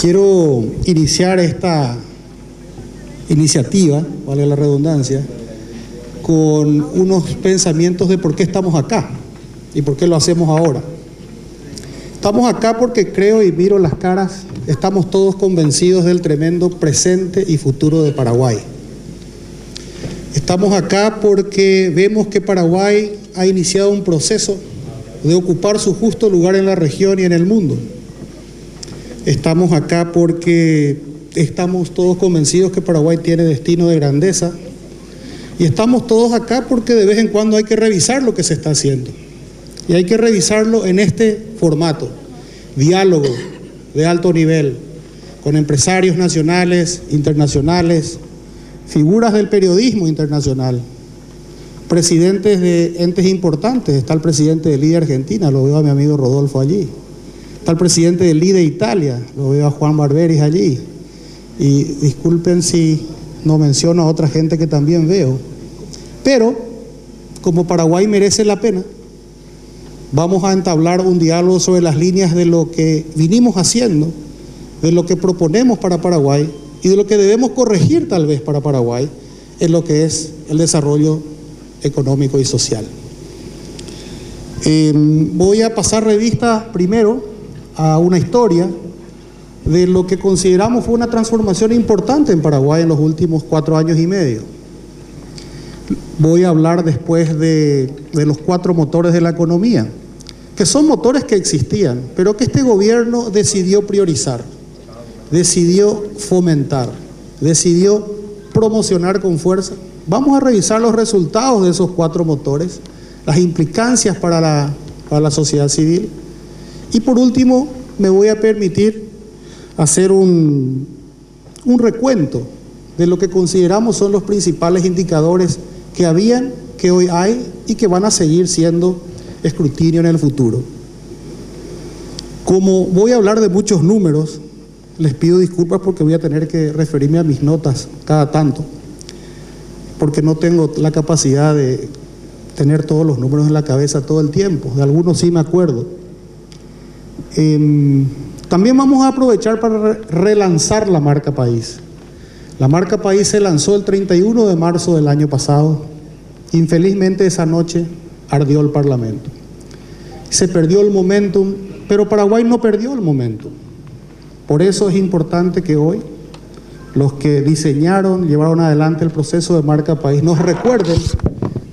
Quiero iniciar esta iniciativa, vale la redundancia, con unos pensamientos de por qué estamos acá y por qué lo hacemos ahora. Estamos acá porque creo y miro las caras, estamos todos convencidos del tremendo presente y futuro de Paraguay. Estamos acá porque vemos que Paraguay ha iniciado un proceso de ocupar su justo lugar en la región y en el mundo. Estamos acá porque estamos todos convencidos que Paraguay tiene destino de grandeza. Y estamos todos acá porque de vez en cuando hay que revisar lo que se está haciendo. Y hay que revisarlo en este formato: diálogo de alto nivel, con empresarios nacionales, internacionales, figuras del periodismo internacional, presidentes de entes importantes. Está el presidente del IDE Argentina, lo veo a mi amigo Rodolfo allí. Está el presidente del IDE Italia, lo veo a Juan Barberis allí. Y disculpen si no menciono a otra gente que también veo. Pero, como Paraguay merece la pena, vamos a entablar un diálogo sobre las líneas de lo que vinimos haciendo, de lo que proponemos para Paraguay y de lo que debemos corregir tal vez para Paraguay en lo que es el desarrollo económico y social. Voy a pasar revista primero a una historia de lo que consideramos fue una transformación importante en Paraguay en los últimos 4 años y medio. Voy a hablar después de los 4 motores de la economía, que son motores que existían, pero que este gobierno decidió priorizar, decidió fomentar, decidió promocionar con fuerza. Vamos a revisar los resultados de esos 4 motores, las implicancias para la sociedad civil. Y por último, me voy a permitir hacer un recuento de lo que consideramos son los principales indicadores que habían, que hoy hay y que van a seguir siendo escrutinio en el futuro. Como voy a hablar de muchos números, les pido disculpas porque voy a tener que referirme a mis notas cada tanto, porque no tengo la capacidad de tener todos los números en la cabeza todo el tiempo. De algunos sí me acuerdo. También vamos a aprovechar para relanzar la marca país. La marca país se lanzó el 31 de marzo del año pasado. Infelizmente esa noche ardió el Parlamento. Se perdió el momentum, pero Paraguay no perdió el momentum. Por eso es importante que hoy los que diseñaron, llevaron adelante el proceso de marca país nos recuerden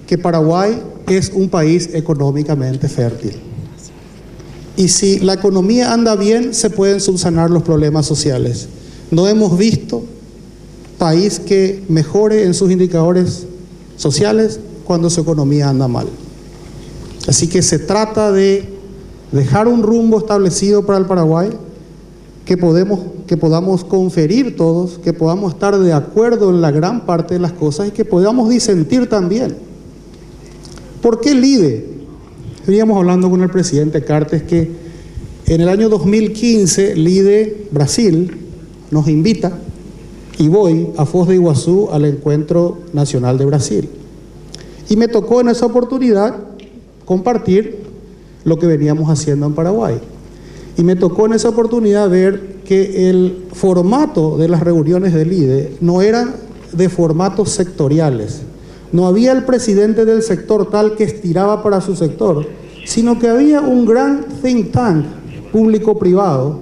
que Paraguay es un país económicamente fértil. Y si la economía anda bien, se pueden subsanar los problemas sociales. No hemos visto país que mejore en sus indicadores sociales cuando su economía anda mal. Así que se trata de dejar un rumbo establecido para el Paraguay, que podamos conferir todos, que podamos estar de acuerdo en la gran parte de las cosas y que podamos disentir también. ¿Por qué el IDE? Veníamos hablando con el presidente Cartes que en el año 2015 el IDE Brasil nos invita y voy a Foz de Iguazú al Encuentro Nacional de Brasil. Y me tocó en esa oportunidad compartir lo que veníamos haciendo en Paraguay. Y me tocó en esa oportunidad ver que el formato de las reuniones del IDE no eran de formatos sectoriales. No había el presidente del sector tal que estiraba para su sector, sino que había un gran think tank público-privado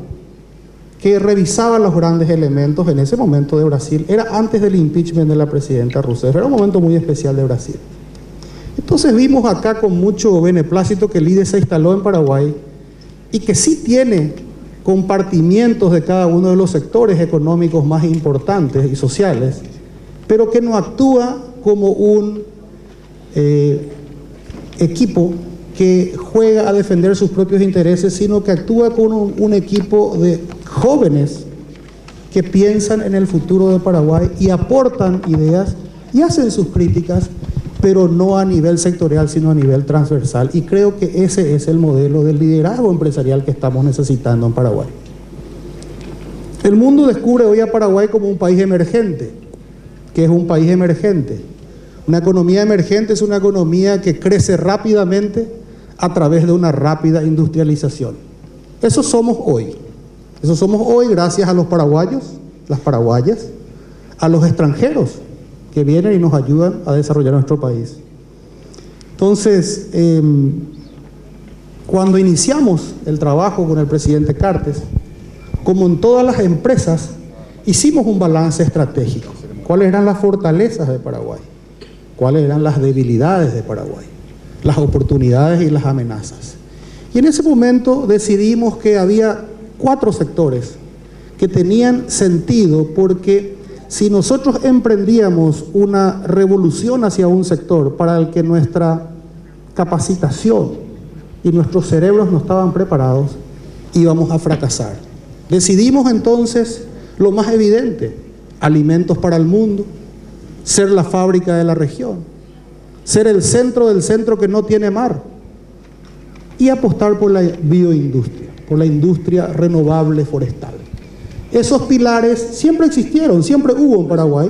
que revisaba los grandes elementos en ese momento de Brasil. Era antes del impeachment de la presidenta Rousseff, era un momento muy especial de Brasil. Entonces vimos acá con mucho beneplácito que el IDE se instaló en Paraguay y que sí tiene compartimientos de cada uno de los sectores económicos más importantes y sociales, pero que no actúa como un equipo que juega a defender sus propios intereses, sino que actúa con un equipo de jóvenes que piensan en el futuro de Paraguay y aportan ideas y hacen sus críticas, pero no a nivel sectorial, sino a nivel transversal. Y creo que ese es el modelo del liderazgo empresarial que estamos necesitando en Paraguay. El mundo descubre hoy a Paraguay como un país emergente. ¿Qué es un país emergente? Una economía emergente es una economía que crece rápidamente a través de una rápida industrialización. Eso somos hoy. Eso somos hoy gracias a los paraguayos, las paraguayas, a los extranjeros que vienen y nos ayudan a desarrollar nuestro país. Entonces, cuando iniciamos el trabajo con el presidente Cartes, como en todas las empresas, hicimos un balance estratégico. ¿Cuáles eran las fortalezas de Paraguay? ¿Cuáles eran las debilidades de Paraguay? Las oportunidades y las amenazas. Y en ese momento decidimos que había 4 sectores que tenían sentido, porque si nosotros emprendíamos una revolución hacia un sector para el que nuestra capacitación y nuestros cerebros no estaban preparados, íbamos a fracasar. Decidimos entonces lo más evidente: alimentos para el mundo, ser la fábrica de la región, ser el centro del centro que no tiene mar, y apostar por la bioindustria, por la industria renovable forestal. Esos pilares siempre existieron, siempre hubo en Paraguay.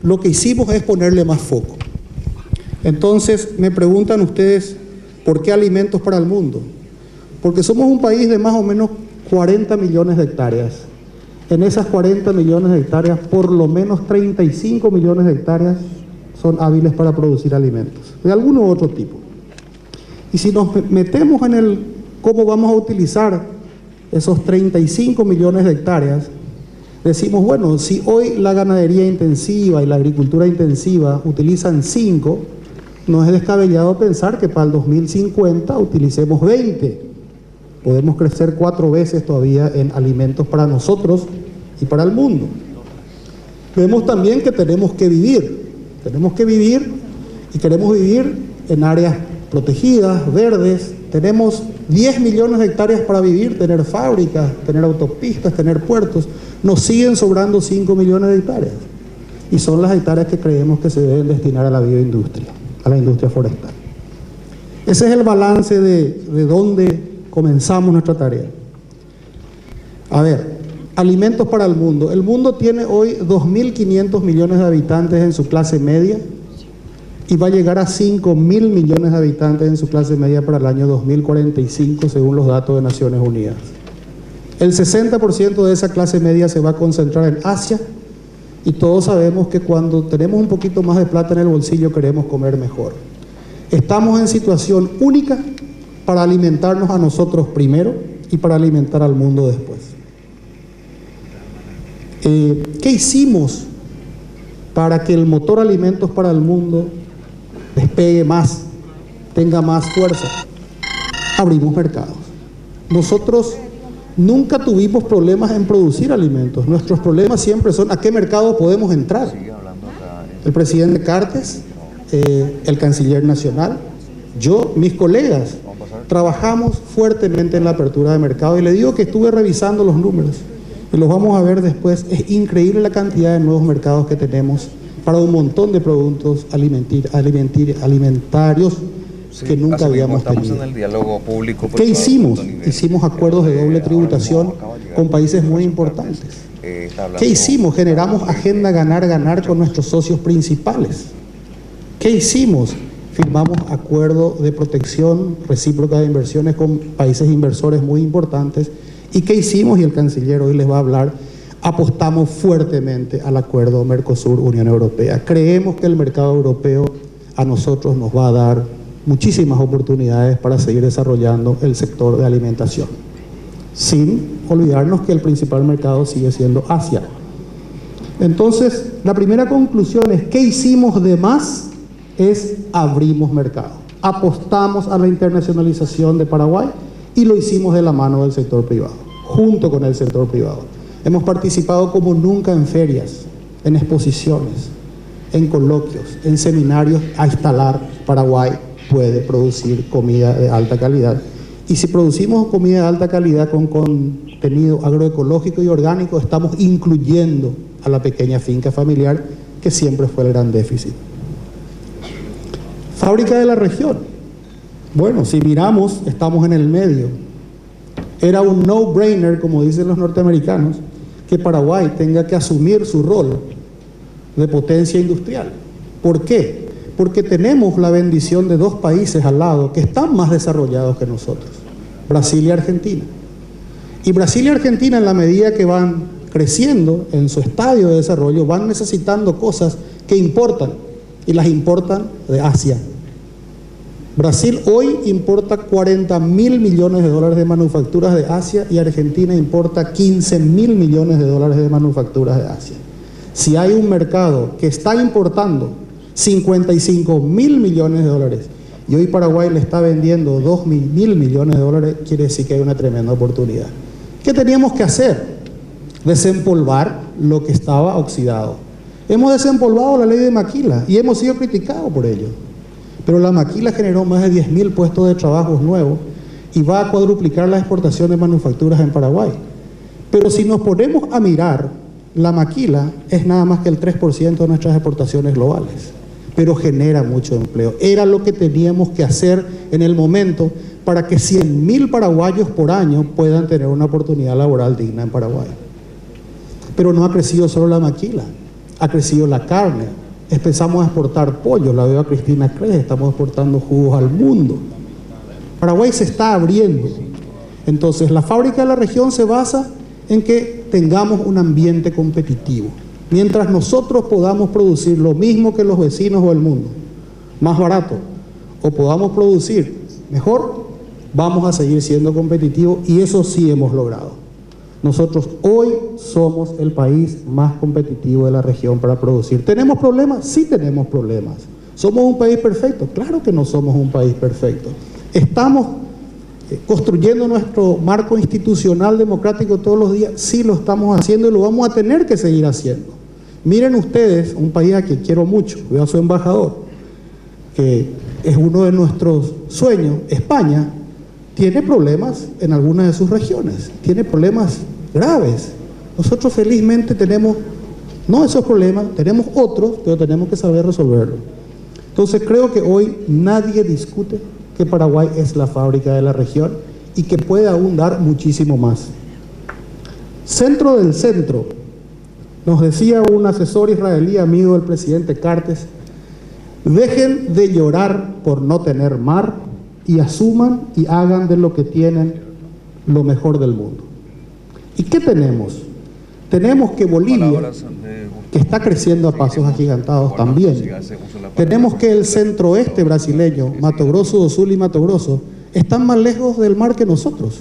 Lo que hicimos es ponerle más foco. Entonces, me preguntan ustedes, ¿por qué alimentos para el mundo? Porque somos un país de más o menos 40 millones de hectáreas. En esas 40 millones de hectáreas, por lo menos 35 millones de hectáreas son hábiles para producir alimentos, de algún u otro tipo. Y si nos metemos en el cómo vamos a utilizar esos 35 millones de hectáreas, decimos, bueno, si hoy la ganadería intensiva y la agricultura intensiva utilizan 5, no es descabellado pensar que para el 2050 utilicemos 20. Podemos crecer 4 veces todavía en alimentos para nosotros y para el mundo. Vemos también que tenemos que vivir y queremos vivir en áreas protegidas, verdes. Tenemos 10 millones de hectáreas para vivir, tener fábricas, tener autopistas, tener puertos. Nos siguen sobrando 5 millones de hectáreas. Y son las hectáreas que creemos que se deben destinar a la bioindustria, a la industria forestal. Ese es el balance de dónde comenzamos nuestra tarea. A ver, alimentos para el mundo. El mundo tiene hoy 2.500 millones de habitantes en su clase media y va a llegar a 5.000 millones de habitantes en su clase media para el año 2045, según los datos de Naciones Unidas. El 60% de esa clase media se va a concentrar en Asia, y todos sabemos que cuando tenemos un poquito más de plata en el bolsillo queremos comer mejor. Estamos en situación única para alimentarnos a nosotros primero y para alimentar al mundo después. ¿Qué hicimos para que el motor alimentos para el mundo despegue más, tenga más fuerza? Abrimos mercados. Nosotros nunca tuvimos problemas en producir alimentos. Nuestros problemas siempre son a qué mercado podemos entrar. El presidente Cartes, el canciller nacional, yo, mis colegas, trabajamos fuertemente en la apertura de mercado, y le digo que estuve revisando los números y los vamos a ver después. Es increíble la cantidad de nuevos mercados que tenemos para un montón de productos alimentarios que nunca habíamos tenido. En el diálogo público. ¿Qué hicimos? Hicimos acuerdos de doble tributación con países muy importantes. ¿Qué hicimos? Generamos agenda ganar-ganar con nuestros socios principales. ¿Qué hicimos? Firmamos acuerdo de protección recíproca de inversiones con países inversores muy importantes. ¿Y qué hicimos? Y el canciller hoy les va a hablar. Apostamos fuertemente al acuerdo Mercosur-Unión Europea. Creemos que el mercado europeo a nosotros nos va a dar muchísimas oportunidades para seguir desarrollando el sector de alimentación, sin olvidarnos que el principal mercado sigue siendo Asia. Entonces, la primera conclusión es: ¿qué hicimos de más? Es abrimos mercado. Apostamos a la internacionalización de Paraguay y lo hicimos de la mano del sector privado, junto con el sector privado. Hemos participado como nunca en ferias, en exposiciones, en coloquios, en seminarios a instalar. Paraguay puede producir comida de alta calidad. Y si producimos comida de alta calidad con contenido agroecológico y orgánico, estamos incluyendo a la pequeña finca familiar, que siempre fue el gran déficit. Fábrica de la región. Bueno, si miramos, estamos en el medio. Era un no-brainer, como dicen los norteamericanos, que Paraguay tenga que asumir su rol de potencia industrial. ¿Por qué? Porque tenemos la bendición de 2 países al lado que están más desarrollados que nosotros, Brasil y Argentina. Y Brasil y Argentina, en la medida que van creciendo en su estadio de desarrollo, van necesitando cosas que importan, y las importan de Asia. Brasil hoy importa 40.000 millones de dólares de manufacturas de Asia y Argentina importa 15.000 millones de dólares de manufacturas de Asia. Si hay un mercado que está importando 55.000 millones de dólares y hoy Paraguay le está vendiendo 2.000 millones de dólares, quiere decir que hay una tremenda oportunidad. ¿Qué teníamos que hacer? Desempolvar lo que estaba oxidado. Hemos desempolvado la ley de maquila y hemos sido criticados por ello. Pero la maquila generó más de 10.000 puestos de trabajo nuevos y va a cuadruplicar la exportación de manufacturas en Paraguay. Pero si nos ponemos a mirar, la maquila es nada más que el 3% de nuestras exportaciones globales, pero genera mucho empleo. Era lo que teníamos que hacer en el momento para que 100.000 paraguayos por año puedan tener una oportunidad laboral digna en Paraguay. Pero no ha crecido solo la maquila, ha crecido la carne. Empezamos a exportar pollo, la veo a Cristina Cres, estamos exportando jugos al mundo. Paraguay se está abriendo. Entonces, la fábrica de la región se basa en que tengamos un ambiente competitivo. Mientras nosotros podamos producir lo mismo que los vecinos o el mundo, más barato, o podamos producir mejor, vamos a seguir siendo competitivos y eso sí hemos logrado. Nosotros hoy somos el país más competitivo de la región para producir. ¿Tenemos problemas? Sí tenemos problemas. ¿Somos un país perfecto? Claro que no somos un país perfecto. Estamos construyendo nuestro marco institucional democrático todos los días. Sí lo estamos haciendo y lo vamos a tener que seguir haciendo. Miren ustedes, un país a que quiero mucho, veo a su embajador, que es uno de nuestros sueños, España, tiene problemas en algunas de sus regiones, tiene problemas graves. Nosotros felizmente tenemos, no esos problemas, tenemos otros, pero tenemos que saber resolverlos. Entonces creo que hoy nadie discute que Paraguay es la fábrica de la región y que puede aún dar muchísimo más. Centro del centro, nos decía un asesor israelí amigo del presidente Cartes, dejen de llorar por no tener mar y asuman y hagan de lo que tienen lo mejor del mundo. ¿Y qué tenemos? Tenemos que Bolivia, que está creciendo a pasos agigantados también. Tenemos que el centro-oeste brasileño, Mato Grosso do Sul y Mato Grosso, están más lejos del mar que nosotros.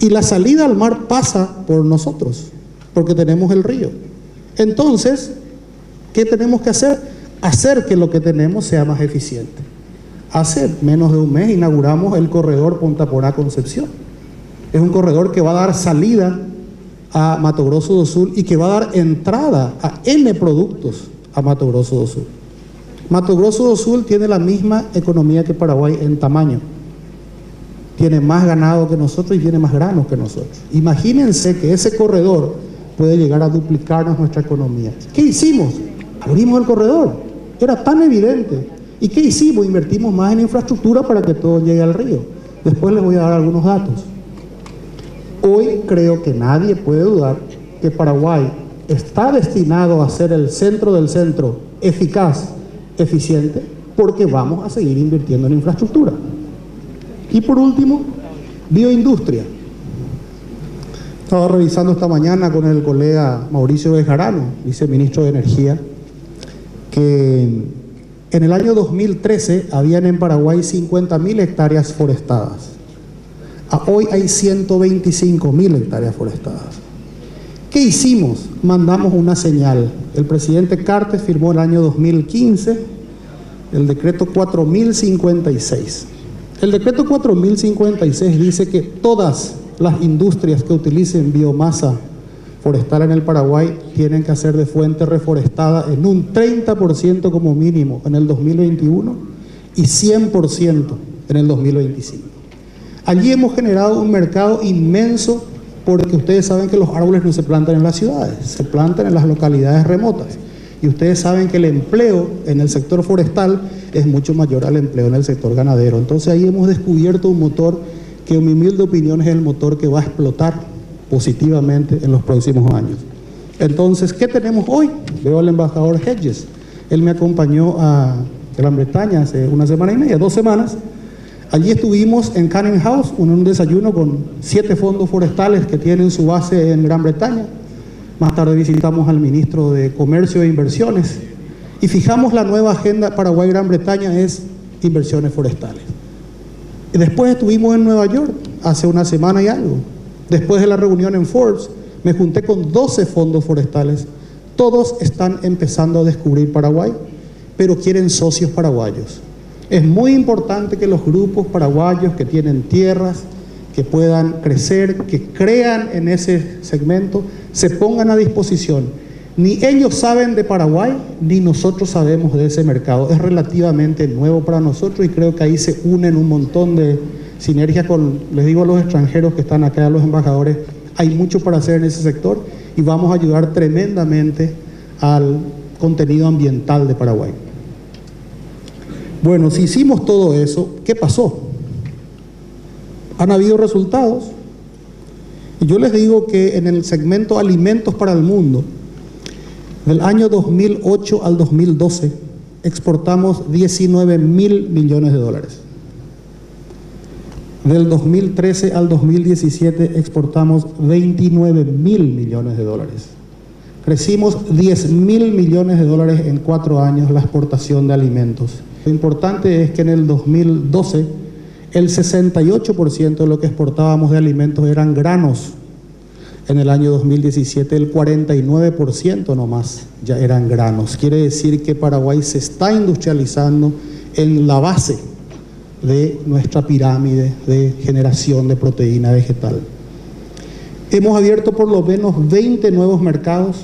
Y la salida al mar pasa por nosotros, porque tenemos el río. Entonces, ¿qué tenemos que hacer? Hacer que lo que tenemos sea más eficiente. Hace menos de un mes inauguramos el corredor Punta Porá-Concepción. Es un corredor que va a dar salida a Mato Grosso do Sul y que va a dar entrada a N productos a Mato Grosso do Sul. Mato Grosso do Sul tiene la misma economía que Paraguay en tamaño. Tiene más ganado que nosotros y tiene más granos que nosotros. Imagínense que ese corredor puede llegar a duplicarnos nuestra economía. ¿Qué hicimos? Abrimos el corredor. Era tan evidente. ¿Y qué hicimos? Invertimos más en infraestructura para que todo llegue al río. Después les voy a dar algunos datos. Hoy creo que nadie puede dudar que Paraguay está destinado a ser el centro del centro eficaz, eficiente, porque vamos a seguir invirtiendo en infraestructura. Y por último, bioindustria. Estaba revisando esta mañana con el colega Mauricio Bejarano, viceministro de Energía, que en el año 2013 habían en Paraguay 50.000 hectáreas forestadas. Hoy hay 125.000 hectáreas forestadas. ¿Qué hicimos? Mandamos una señal. El presidente Cartes firmó el año 2015 el decreto 4056. El decreto 4056 dice que todas las industrias que utilicen biomasa forestal en el Paraguay tienen que hacer de fuente reforestada en un 30% como mínimo en el 2021 y 100% en el 2025. Allí hemos generado un mercado inmenso porque ustedes saben que los árboles no se plantan en las ciudades, se plantan en las localidades remotas. Y ustedes saben que el empleo en el sector forestal es mucho mayor al empleo en el sector ganadero. Entonces ahí hemos descubierto un motor que en mi humilde opinión es el motor que va a explotar positivamente en los próximos años. Entonces, ¿qué tenemos hoy? Veo al embajador Hedges. Él me acompañó a Gran Bretaña hace una semana y media, 2 semanas, Allí estuvimos en Canning House, en un desayuno con 7 fondos forestales que tienen su base en Gran Bretaña. Más tarde visitamos al ministro de Comercio e Inversiones y fijamos la nueva agenda Paraguay-Gran Bretaña es inversiones forestales. Y después estuvimos en Nueva York hace una semana y algo. Después de la reunión en Forbes, me junté con 12 fondos forestales. Todos están empezando a descubrir Paraguay, pero quieren socios paraguayos. Es muy importante que los grupos paraguayos que tienen tierras, que puedan crecer, que crean en ese segmento, se pongan a disposición. Ni ellos saben de Paraguay, ni nosotros sabemos de ese mercado. Es relativamente nuevo para nosotros y creo que ahí se unen un montón de sinergias con, les digo a los extranjeros que están acá, a los embajadores, hay mucho para hacer en ese sector y vamos a ayudar tremendamente al contenido ambiental de Paraguay. Bueno, si hicimos todo eso, ¿qué pasó? Han habido resultados. Y yo les digo que en el segmento Alimentos para el Mundo, del año 2008 al 2012, exportamos 19.000 millones de dólares. Del 2013 al 2017 exportamos 29.000 millones de dólares. Crecimos 10.000 millones de dólares en 4 años la exportación de alimentos. Lo importante es que en el 2012 el 68% de lo que exportábamos de alimentos eran granos. En el año 2017 el 49% nomás ya eran granos. Quiere decir que Paraguay se está industrializando en la base de nuestra pirámide de generación de proteína vegetal. Hemos abierto por lo menos 20 nuevos mercados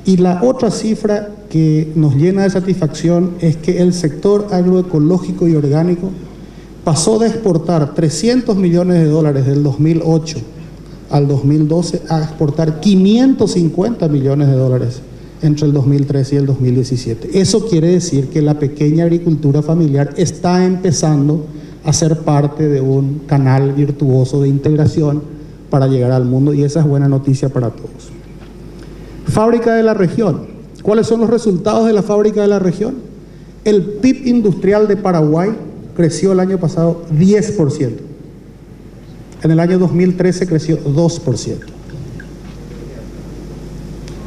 y la otra cifra que nos llena de satisfacción es que el sector agroecológico y orgánico pasó de exportar 300 millones de dólares del 2008 al 2012 a exportar 550 millones de dólares entre el 2013 y el 2017. Eso quiere decir que la pequeña agricultura familiar está empezando a ser parte de un canal virtuoso de integración para llegar al mundo y esa es buena noticia para todos. Fábrica de la región. ¿Cuáles son los resultados de la fábrica de la región? El PIB industrial de Paraguay creció el año pasado 10%. En el año 2013 creció 2%.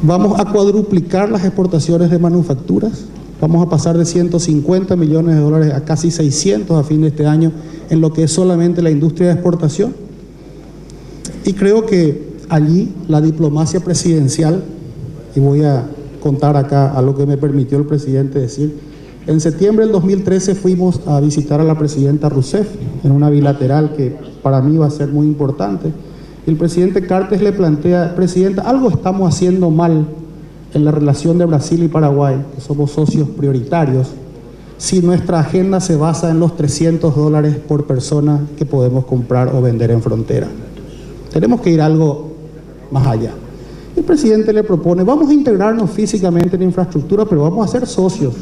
Vamos a cuadruplicar las exportaciones de manufacturas. Vamos a pasar de 150 millones de dólares a casi 600 a fin de este año en lo que es solamente la industria de exportación. Y creo que allí la diplomacia presidencial, y voy a contar acá a lo que me permitió el presidente decir, en septiembre del 2013 fuimos a visitar a la presidenta Rousseff en una bilateral que para mí va a ser muy importante. Y el presidente Cartes le plantea, presidenta, algo estamos haciendo mal en la relación de Brasil y Paraguay, que somos socios prioritarios, si nuestra agenda se basa en los $300 por persona que podemos comprar o vender en frontera. Tenemos que ir algo más allá. El presidente le propone, vamos a integrarnos físicamente en infraestructura, pero vamos a ser socios.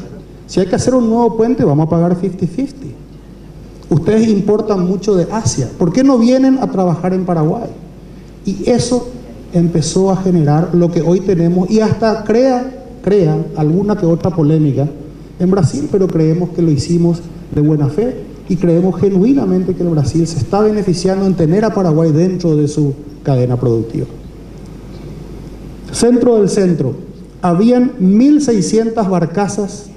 Si hay que hacer un nuevo puente, vamos a pagar 50-50. Ustedes importan mucho de Asia. ¿Por qué no vienen a trabajar en Paraguay? Y eso empezó a generar lo que hoy tenemos y hasta crea alguna que otra polémica en Brasil, pero creemos que lo hicimos de buena fe y creemos genuinamente que el Brasil se está beneficiando en tener a Paraguay dentro de su cadena productiva. Centro del centro. Habían 1.600 barcazas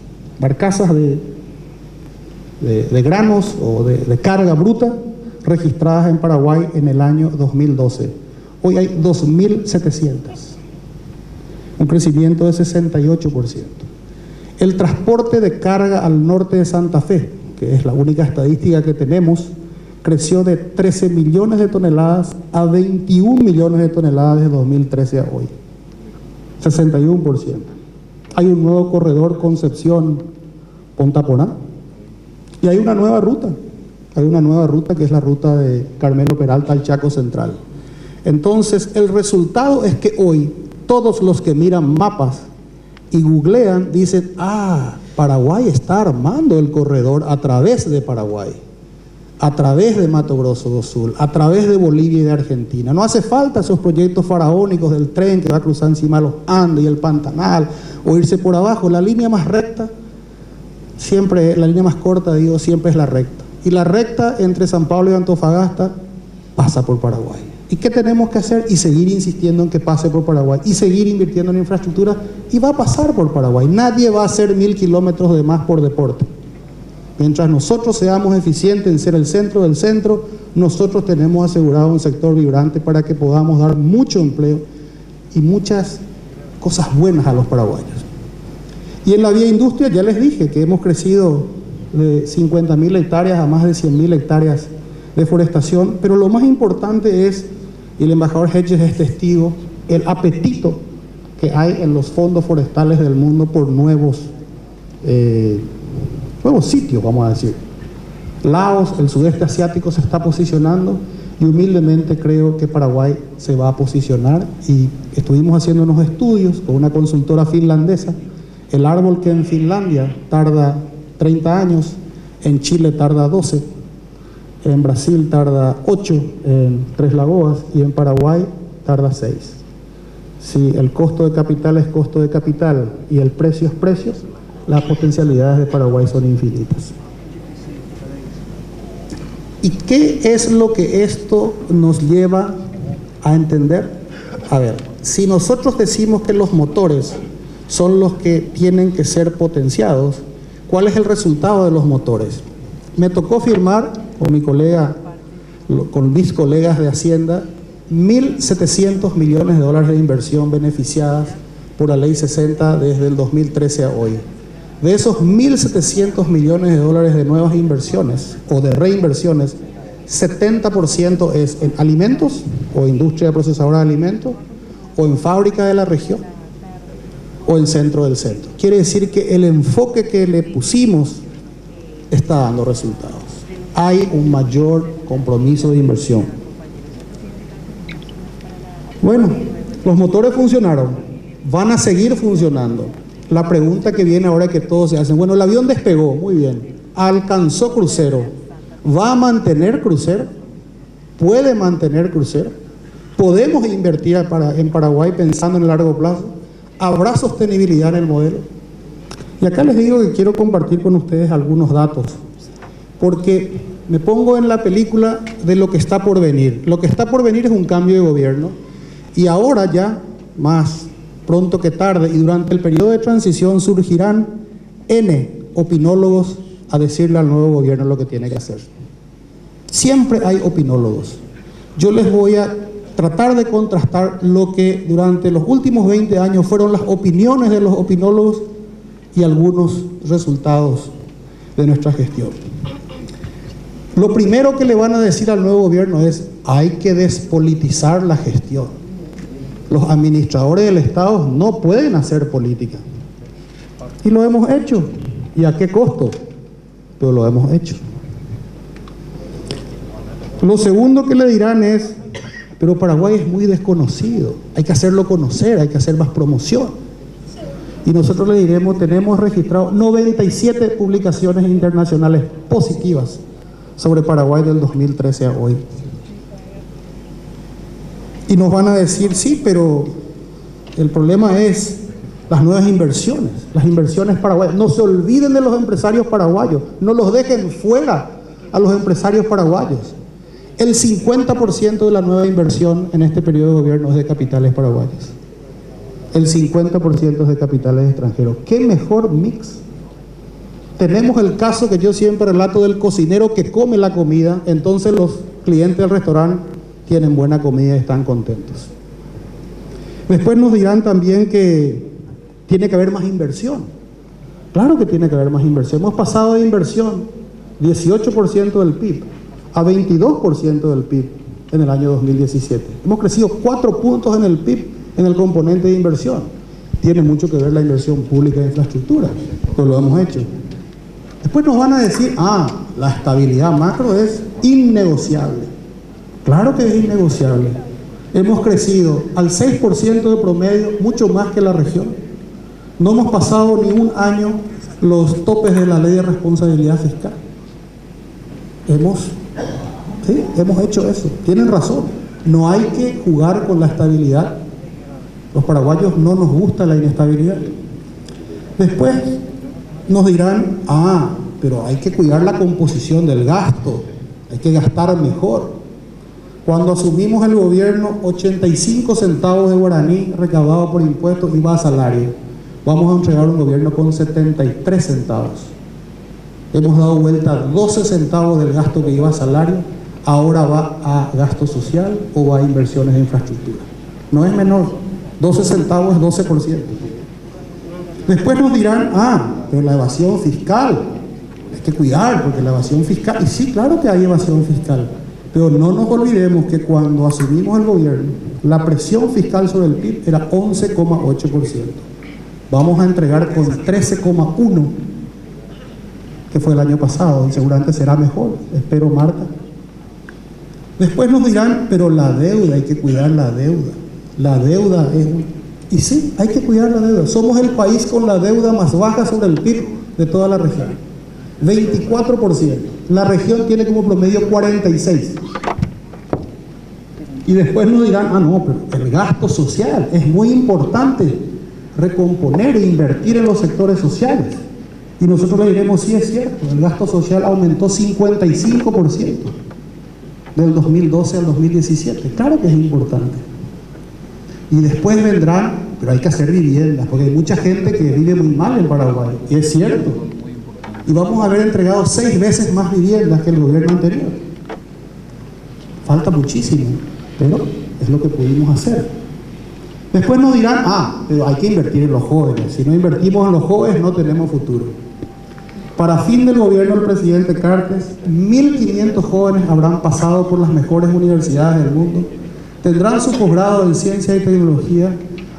de granos o de carga bruta registradas en Paraguay en el año 2012. Hoy hay 2.700, un crecimiento de 68%. El transporte de carga al norte de Santa Fe, que es la única estadística que tenemos, creció de 13 millones de toneladas a 21 millones de toneladas de 2013 a hoy, 61%. Hay un nuevo corredor Concepción-Pontaponá y hay una nueva ruta. Hay una nueva ruta que es la ruta de Carmelo Peralta al Chaco Central. Entonces, el resultado es que hoy todos los que miran mapas y googlean dicen, Paraguay está armando el corredor a través de Paraguay, a través de Mato Grosso do Sul, a través de Bolivia y de Argentina. No hace falta esos proyectos faraónicos del tren que va a cruzar encima de los Andes y el Pantanal o irse por abajo. La línea más recta, siempre, la línea más corta, siempre es la recta. Y la recta entre San Pablo y Antofagasta pasa por Paraguay. ¿Y qué tenemos que hacer? Y seguir insistiendo en que pase por Paraguay. Y seguir invirtiendo en infraestructura. Y va a pasar por Paraguay. Nadie va a hacer 1000 kilómetros de más por deporte. Mientras nosotros seamos eficientes en ser el centro del centro, nosotros tenemos asegurado un sector vibrante para que podamos dar mucho empleo y muchas cosas buenas a los paraguayos. Y en la vía industria ya les dije que hemos crecido de 50.000 hectáreas a más de 100.000 hectáreas de forestación, pero lo más importante es, y el embajador Hedges es testigo, el apetito que hay en los fondos forestales del mundo por nuevos sitios, vamos a decir. Laos, el sudeste asiático se está posicionando y humildemente creo que Paraguay se va a posicionar, y estuvimos haciendo unos estudios con una consultora finlandesa. El árbol que en Finlandia tarda 30 años, en Chile tarda 12, en Brasil tarda 8 en Tres Lagoas y en Paraguay tarda 6. Si el costo de capital es costo de capital y el precio es precios, las potencialidades de Paraguay son infinitas. ¿Y qué es lo que esto nos lleva a entender? A ver, si nosotros decimos que los motores son los que tienen que ser potenciados, ¿cuál es el resultado de los motores? Me tocó firmar con mi colega, con mis colegas de Hacienda, 1.700 millones de dólares de inversión beneficiadas por la Ley 60 desde el 2013 a hoy. De esos 1.700 millones de dólares de nuevas inversiones o de reinversiones, 70% es en alimentos o industria procesadora de alimentos, o en fábrica de la región, o en centro del centro. Quiere decir que el enfoque que le pusimos está dando resultados. Hay un mayor compromiso de inversión. Bueno, los motores funcionaron, van a seguir funcionando. La pregunta que viene ahora que todos se hacen, bueno, el avión despegó, muy bien, alcanzó crucero, ¿va a mantener crucero? ¿Puede mantener crucero? ¿Podemos invertir en Paraguay pensando en el largo plazo? ¿Habrá sostenibilidad en el modelo? Y acá les digo que quiero compartir con ustedes algunos datos, porque me pongo en la película de lo que está por venir. Lo que está por venir es un cambio de gobierno, y ahora ya, más pronto que tarde, y durante el periodo de transición surgirán N opinólogos a decirle al nuevo gobierno lo que tiene que hacer. Siempre hay opinólogos. Yo les voy a tratar de contrastar lo que durante los últimos 20 años fueron las opiniones de los opinólogos y algunos resultados de nuestra gestión. Lo primero que le van a decir al nuevo gobierno es: hay que despolitizar la gestión. Los administradores del Estado no pueden hacer política. Y lo hemos hecho. ¿Y a qué costo? Pero lo hemos hecho. Lo segundo que le dirán es: pero Paraguay es muy desconocido, hay que hacerlo conocer, hay que hacer más promoción. Y nosotros le diremos: tenemos registrado 97 publicaciones internacionales positivas sobre Paraguay del 2013 a hoy. Y nos van a decir: sí, pero el problema es las nuevas inversiones, las inversiones paraguayas. No se olviden de los empresarios paraguayos, no los dejen fuera a los empresarios paraguayos. El 50% de la nueva inversión en este periodo de gobierno es de capitales paraguayos. El 50% es de capitales extranjeros. ¿Qué mejor mix? Tenemos el caso que yo siempre relato del cocinero que come la comida, entonces los clientes del restaurante tienen buena comida y están contentos. Después nos dirán también que tiene que haber más inversión. Claro que tiene que haber más inversión. Hemos pasado de inversión 18% del PIB a 22% del PIB en el año 2017. Hemos crecido 4 puntos en el PIB en el componente de inversión. Tiene mucho que ver la inversión pública en infraestructura, pero lo hemos hecho. Después nos van a decir: la estabilidad macro es innegociable. Claro que es innegociable. Hemos crecido al 6% de promedio, mucho más que la región. No hemos pasado ni un año los topes de la ley de responsabilidad fiscal. Hemos hecho eso. Tienen razón. No hay que jugar con la estabilidad. Los paraguayos no nos gusta la inestabilidad. Después nos dirán: pero hay que cuidar la composición del gasto, hay que gastar mejor. Cuando asumimos el gobierno, 85 centavos de guaraní recaudado por impuestos iba a salario. Vamos a entregar un gobierno con 73 centavos. Hemos dado vuelta 12 centavos del gasto que iba a salario, ahora va a gasto social o va a inversiones de infraestructura. No es menor, 12 centavos es 12%. Después nos dirán, pero la evasión fiscal, hay que cuidar porque la evasión fiscal, y sí, claro que hay evasión fiscal, pero no nos olvidemos que cuando asumimos el gobierno, la presión fiscal sobre el PIB era 11,8%. Vamos a entregar con 13,1%, que fue el año pasado, y seguramente será mejor, espero, Marta. Después nos dirán, pero la deuda, hay que cuidar la deuda. La deuda es y sí, hay que cuidar la deuda. Somos el país con la deuda más baja sobre el PIB de toda la región. 24%. La región tiene como promedio 46%. Y después nos dirán, no, pero el gasto social es muy importante recomponer e invertir en los sectores sociales. Y nosotros le diremos, sí es cierto, el gasto social aumentó 55% del 2012 al 2017. Claro que es importante. Y después vendrán, pero hay que hacer viviendas, porque hay mucha gente que vive muy mal en Paraguay, y es cierto. Y vamos a haber entregado 6 veces más viviendas que el gobierno anterior. Falta muchísimo, pero es lo que pudimos hacer. Después nos dirán, pero hay que invertir en los jóvenes. Si no invertimos en los jóvenes, no tenemos futuro. Para fin del gobierno del presidente Cartes, 1.500 jóvenes habrán pasado por las mejores universidades del mundo, tendrán su posgrado en ciencia y tecnología,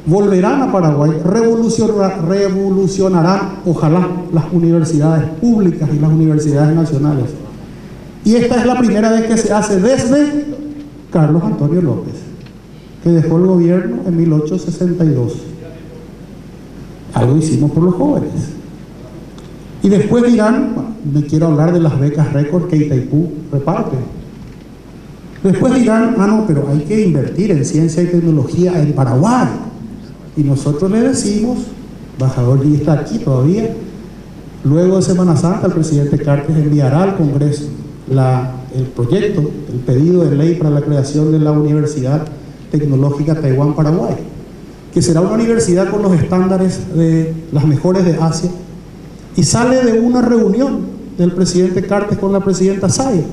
volverán a Paraguay, revolucionarán, ojalá, las universidades públicas y las universidades nacionales. Y esta es la primera vez que se hace desde Carlos Antonio López, que dejó el gobierno en 1862. Algo hicimos por los jóvenes. Y después dirán, me quiero hablar de las becas récord que Itaipú reparte. Después dirán, no, pero hay que invertir en ciencia y tecnología en Paraguay. Y nosotros le decimos, embajador Lee está aquí todavía, luego de Semana Santa el presidente Cartes enviará al Congreso el proyecto, el pedido de ley para la creación de la Universidad Tecnológica Taiwán-Paraguay, que será una universidad con los estándares de las mejores de Asia, y sale de una reunión del presidente Cartes con la presidenta Tsai,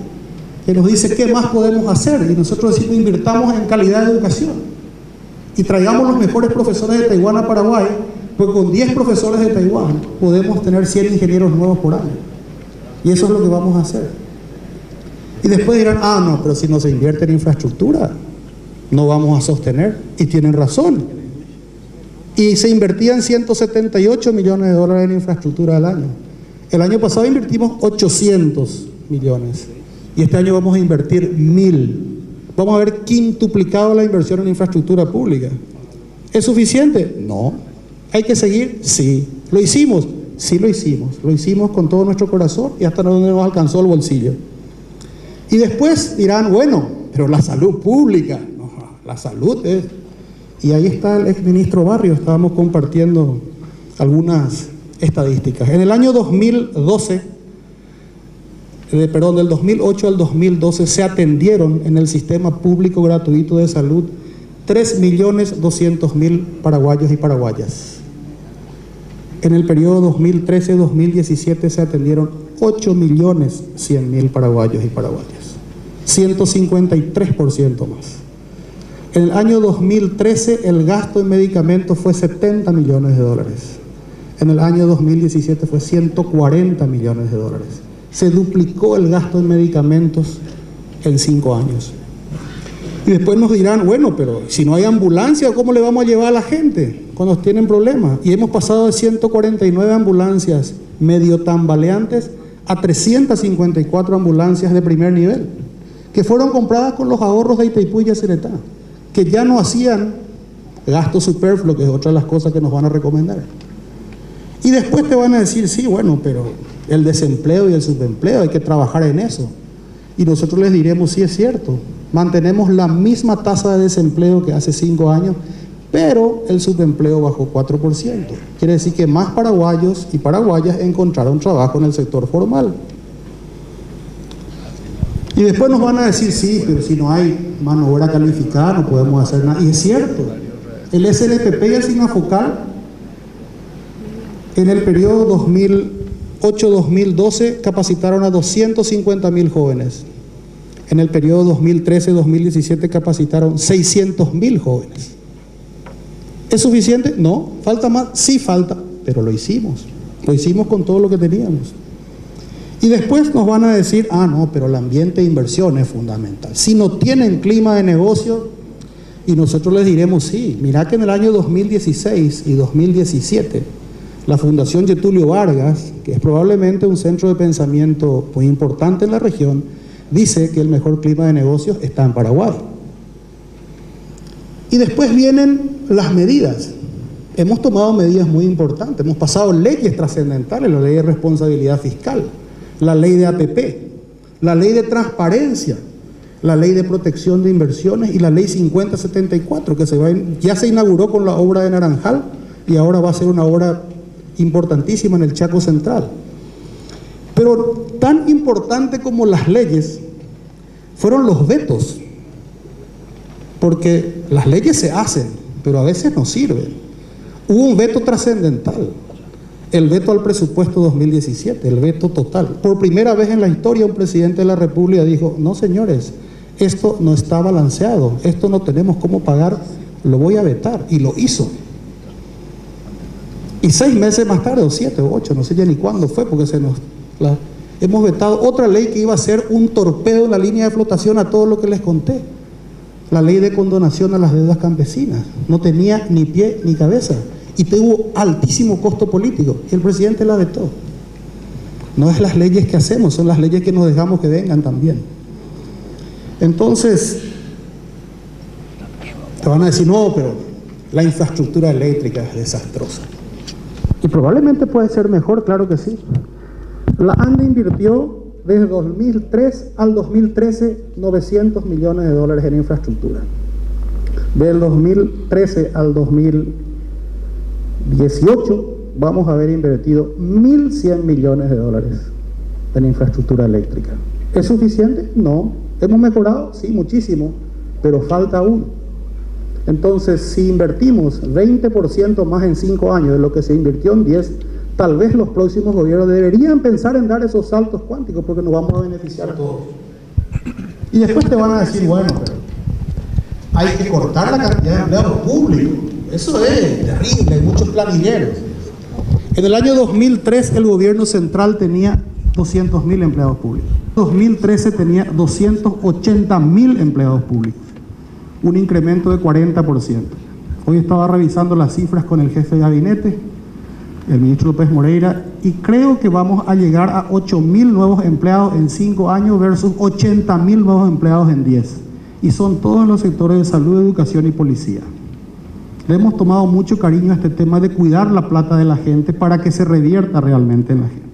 que nos dice qué más podemos hacer, y nosotros decimos invirtamos en calidad de educación y traigamos los mejores profesores de Taiwán a Paraguay, porque con 10 profesores de Taiwán podemos tener 100 ingenieros nuevos por año, y eso es lo que vamos a hacer. Y después dirán, no, pero si no se invierte en infraestructura no vamos a sostener, y tienen razón. Y se invertían 178 millones de dólares en infraestructura al año. El año pasado invertimos 800 millones. Y este año vamos a invertir 1.000. Vamos a haber quintuplicado la inversión en infraestructura pública. ¿Es suficiente? No. ¿Hay que seguir? Sí. ¿Lo hicimos? Sí, lo hicimos. Lo hicimos con todo nuestro corazón y hasta donde nos alcanzó el bolsillo. Y después dirán, bueno, pero la salud pública. No, la salud es... Y ahí está el exministro Barrio, estábamos compartiendo algunas estadísticas. En el año 2012, del 2008 al 2012, se atendieron en el sistema público gratuito de salud 3.200.000 paraguayos y paraguayas. En el periodo 2013-2017 se atendieron 8.100.000 paraguayos y paraguayas, 153% más. En el año 2013 el gasto en medicamentos fue 70 millones de dólares. En el año 2017 fue 140 millones de dólares. Se duplicó el gasto en medicamentos en 5 años. Y después nos dirán, bueno, pero si no hay ambulancia, ¿cómo le vamos a llevar a la gente cuando tienen problemas? Y hemos pasado de 149 ambulancias medio tambaleantes a 354 ambulancias de primer nivel, que fueron compradas con los ahorros de Itaipú y Yacyretá, que ya no hacían gasto superfluo, que es otra de las cosas que nos van a recomendar. Y después te van a decir, sí, bueno, pero el desempleo y el subempleo, hay que trabajar en eso. Y nosotros les diremos, sí es cierto, mantenemos la misma tasa de desempleo que hace 5 años, pero el subempleo bajó 4%. Quiere decir que más paraguayos y paraguayas encontraron trabajo en el sector formal. Y después nos van a decir, sí, pero si no hay mano de obra calificada no podemos hacer nada. Y es cierto, el SNPP y el SINAFOCAL en el periodo 2008-2012 capacitaron a 250.000 jóvenes. En el periodo 2013-2017 capacitaron 600.000 jóvenes. ¿Es suficiente? No. ¿Falta más? Sí falta, pero lo hicimos. Lo hicimos con todo lo que teníamos. Y después nos van a decir, ah, no, pero el ambiente de inversión es fundamental. Si no tienen clima de negocio, y nosotros les diremos, sí, mirá que en el año 2016 y 2017, la Fundación Getulio Vargas, que es probablemente un centro de pensamiento muy importante en la región, dice que el mejor clima de negocios está en Paraguay. Y después vienen las medidas. Hemos tomado medidas muy importantes, hemos pasado leyes trascendentales, la ley de responsabilidad fiscal, la ley de APP, la ley de transparencia, la ley de protección de inversiones y la ley 5074, que ya se inauguró con la obra de Naranjal y ahora va a ser una obra importantísima en el Chaco Central. Pero tan importante como las leyes fueron los vetos, porque las leyes se hacen, pero a veces no sirven. Hubo un veto trascendental, el veto al presupuesto 2017, el veto total. Por primera vez en la historia un presidente de la República dijo, no señores, esto no está balanceado, esto no tenemos cómo pagar, lo voy a vetar, y lo hizo. Y 6 meses más tarde, o 7 o 8, no sé ya ni cuándo fue, porque hemos vetado otra ley que iba a ser un torpedo en la línea de flotación a todo lo que les conté. La ley de condonación a las deudas campesinas. No tenía ni pie ni cabeza. Y tuvo altísimo costo político. Y el presidente la vetó. No es las leyes que hacemos, son las leyes que nos dejamos que vengan también. Entonces, te van a decir, no, pero la infraestructura eléctrica es desastrosa. Y probablemente puede ser mejor, claro que sí. La ANDE invirtió desde 2003 al 2013 $900 millones en infraestructura. Del 2013 al 2018 vamos a haber invertido $1.100 millones en infraestructura eléctrica. ¿Es suficiente? No. ¿Hemos mejorado? Sí, muchísimo, pero falta aún. Entonces, si invertimos 20% más en 5 años de lo que se invirtió en 10, tal vez los próximos gobiernos deberían pensar en dar esos saltos cuánticos porque nos vamos a beneficiar todos. Y después te van a decir, bueno, pero hay que cortar la cantidad de empleados públicos. Eso es terrible, hay muchos planilleros. En el año 2003 el gobierno central tenía 200.000 empleados públicos. En 2013 tenía 280.000 empleados públicos. Un incremento de 40%. Hoy estaba revisando las cifras con el jefe de gabinete, el ministro López Moreira, y creo que vamos a llegar a 8.000 nuevos empleados en 5 años versus 80.000 nuevos empleados en 10. Y son todos en los sectores de salud, educación y policía. Le hemos tomado mucho cariño a este tema de cuidar la plata de la gente para que se revierta realmente en la gente.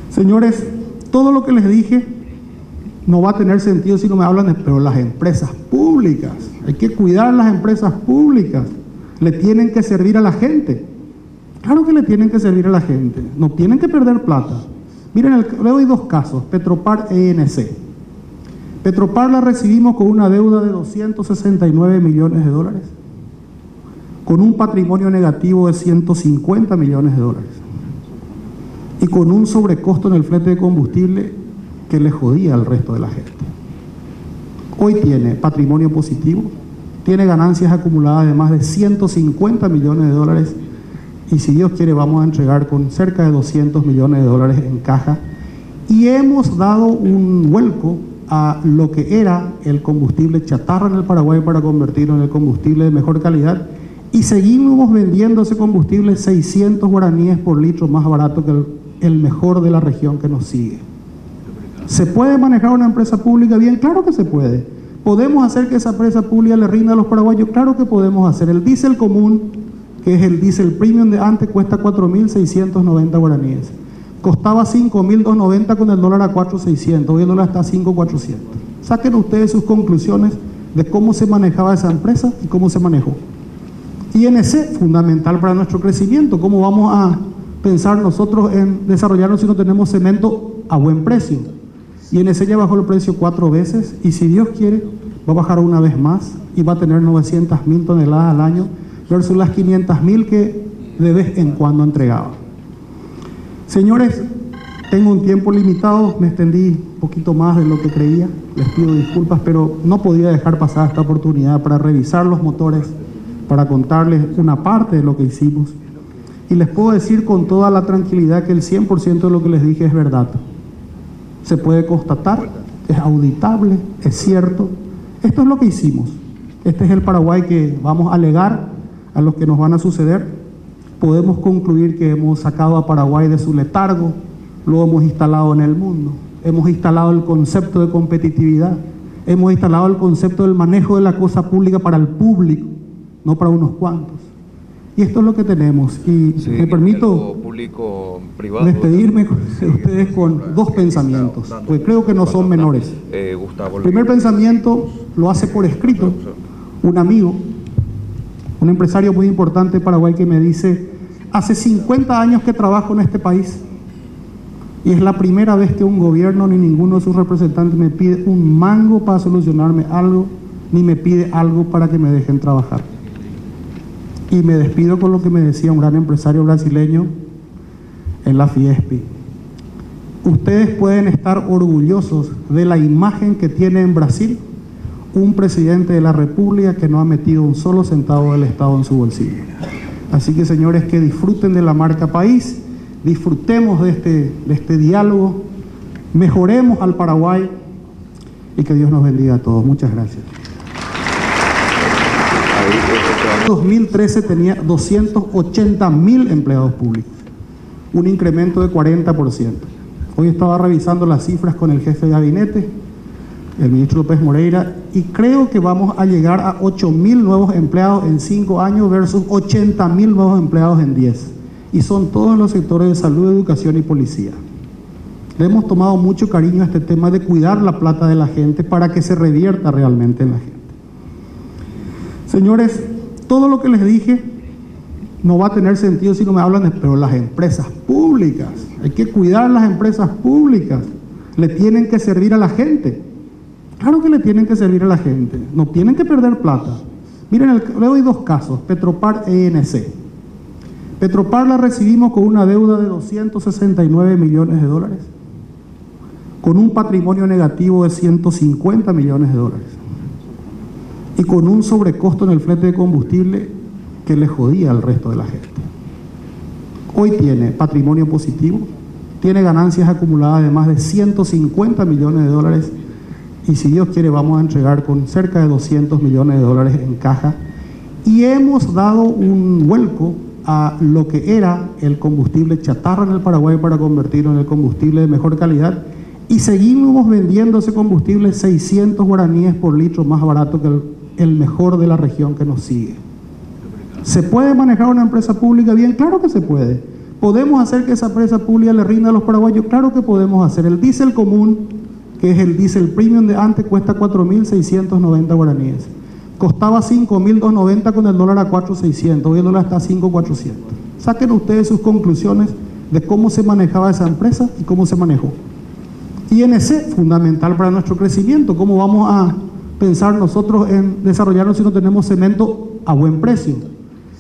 Señores, todo lo que les dije no va a tener sentido si no me hablan pero las empresas públicas, hay que cuidar las empresas públicas, le tienen que servir a la gente. Claro que le tienen que servir a la gente, no tienen que perder plata. Miren, le doy 2 casos, Petropar e ENC. Petropar la recibimos con una deuda de $269 millones, con un patrimonio negativo de $150 millones, y con un sobrecosto en el flete de combustible que le jodía al resto de la gente. Hoy tiene patrimonio positivo, tiene ganancias acumuladas de más de $150 millones, y si Dios quiere vamos a entregar con cerca de $200 millones en caja, y hemos dado un vuelco a lo que era el combustible chatarra en el Paraguay para convertirlo en el combustible de mejor calidad, y seguimos vendiendo ese combustible 600 guaraníes por litro más barato que el mejor de la región que nos sigue. ¿Se puede manejar una empresa pública bien? Claro que se puede. ¿Podemos hacer que esa empresa pública le rinda a los paraguayos? Claro que podemos hacer. El diésel común, que es el diésel premium de antes, cuesta 4.690 guaraníes. Costaba 5.290 con el dólar a 4.600. Hoy el dólar está a 5.400. Saquen ustedes sus conclusiones de cómo se manejaba esa empresa y cómo se manejó. INC, fundamental para nuestro crecimiento. ¿Cómo vamos a pensar nosotros en desarrollarnos si no tenemos cemento a buen precio? INC ya bajó el precio 4 veces y si Dios quiere va a bajar una vez más y va a tener 900.000 toneladas al año versus las 500.000 que de vez en cuando entregaba. Señores, tengo un tiempo limitado, me extendí un poquito más de lo que creía, les pido disculpas, pero no podía dejar pasar esta oportunidad para revisar los motores, para contarles una parte de lo que hicimos. Y les puedo decir con toda la tranquilidad que el 100% de lo que les dije es verdad. Se puede constatar, es auditable, es cierto. Esto es lo que hicimos. Este es el Paraguay que vamos a legar a los que nos van a suceder. Podemos concluir que hemos sacado a Paraguay de su letargo, lo hemos instalado en el mundo. Hemos instalado el concepto de competitividad. Hemos instalado el concepto del manejo de la cosa pública para el público, no para unos cuantos. Y esto es lo que tenemos. Y sí, me permito despedirme de ustedes con dos pensamientos, porque creo que no son menores. El primer pensamiento lo hace por escrito un amigo, un empresario muy importante de Paraguay que me dice: hace 50 años que trabajo en este país y es la primera vez que un gobierno ni ninguno de sus representantes me pide un mango para solucionarme algo, ni me pide algo para que me dejen trabajar. Y me despido con lo que me decía un gran empresario brasileño en la Fiespi. Ustedes pueden estar orgullosos de la imagen que tiene en Brasil un presidente de la República que no ha metido un solo centavo del Estado en su bolsillo. Así que, señores, que disfruten de la marca país, disfrutemos de este diálogo, mejoremos al Paraguay y que Dios nos bendiga a todos. Muchas gracias. 2013 tenía 280.000 empleados públicos, un incremento de 40%. Hoy estaba revisando las cifras con el jefe de gabinete, el ministro López Moreira, y creo que vamos a llegar a 8.000 nuevos empleados en 5 años versus 80.000 nuevos empleados en 10. Y son todos los sectores de salud, educación y policía. Le hemos tomado mucho cariño a este tema de cuidar la plata de la gente para que se revierta realmente en la gente. Señores, todo lo que les dije no va a tener sentido si no me hablan pero las empresas públicas, hay que cuidar las empresas públicas, le tienen que servir a la gente. Claro que le tienen que servir a la gente, no tienen que perder plata. Miren, le doy 2 casos, Petropar e INC. Petropar la recibimos con una deuda de 269 millones de dólares, con un patrimonio negativo de 150 millones de dólares. Y con un sobrecosto en el flete de combustible que le jodía al resto de la gente. Hoy tiene patrimonio positivo, tiene ganancias acumuladas de más de 150 millones de dólares y si Dios quiere vamos a entregar con cerca de 200 millones de dólares en caja y hemos dado un vuelco a lo que era el combustible chatarra en el Paraguay para convertirlo en el combustible de mejor calidad y seguimos vendiendo ese combustible 600 guaraníes por litro más barato que el mejor de la región que nos sigue. ¿Se puede manejar una empresa pública bien? Claro que se puede. ¿Podemos hacer que esa empresa pública le rinda a los paraguayos? Claro que podemos hacer. El diésel común, que es el diésel premium de antes, cuesta 4.690 guaraníes. Costaba 5.290 con el dólar a 4.600. Hoy el dólar está a 5.400. Saquen ustedes sus conclusiones de cómo se manejaba esa empresa y cómo se manejó. INC, fundamental para nuestro crecimiento. ¿Cómo vamos a pensar nosotros en desarrollarnos si no tenemos cemento a buen precio?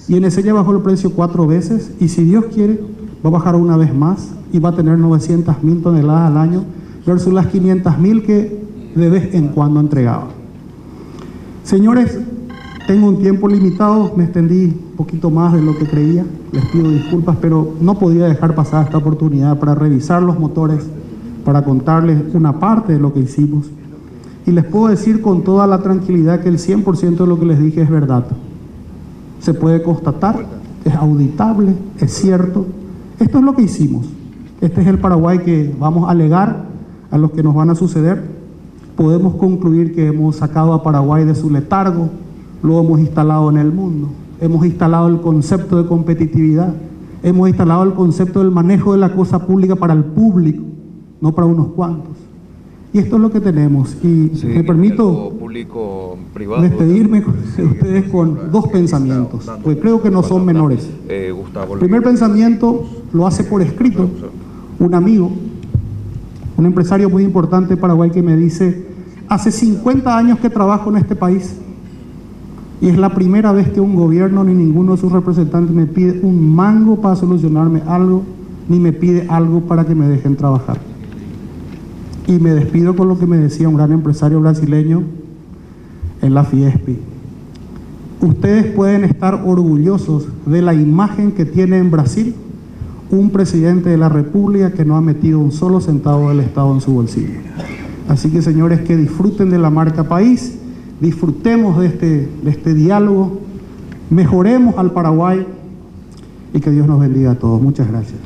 INC ya bajó el precio 4 veces y si Dios quiere va a bajar una vez más y va a tener 900.000 toneladas al año versus las 500.000 que de vez en cuando entregaba. Señores, tengo un tiempo limitado, me extendí un poquito más de lo que creía, les pido disculpas, pero no podía dejar pasar esta oportunidad para revisar los motores, para contarles una parte de lo que hicimos. Y les puedo decir con toda la tranquilidad que el 100% de lo que les dije es verdad. Se puede constatar, es auditable, es cierto. Esto es lo que hicimos. Este es el Paraguay que vamos a legar a los que nos van a suceder. Podemos concluir que hemos sacado a Paraguay de su letargo, lo hemos instalado en el mundo. Hemos instalado el concepto de competitividad. Hemos instalado el concepto del manejo de la cosa pública para el público, no para unos cuantos. Y esto es lo que tenemos. Y me permito público-privado. Despedirme de ustedes con dos pensamientos, porque creo que no son menores. El primer pensamiento lo hace por escrito un amigo, un empresario muy importante de Paraguay, que me dice: hace 50 años que trabajo en este país y es la primera vez que un gobierno ni ninguno de sus representantes me pide un mango para solucionarme algo, ni me pide algo para que me dejen trabajar. Y me despido con lo que me decía un gran empresario brasileño en la Fiespi: ustedes pueden estar orgullosos de la imagen que tiene en Brasil un presidente de la República que no ha metido un solo centavo del Estado en su bolsillo. Así que, señores, que disfruten de la marca país, disfrutemos de este diálogo, mejoremos al Paraguay y que Dios nos bendiga a todos. Muchas gracias.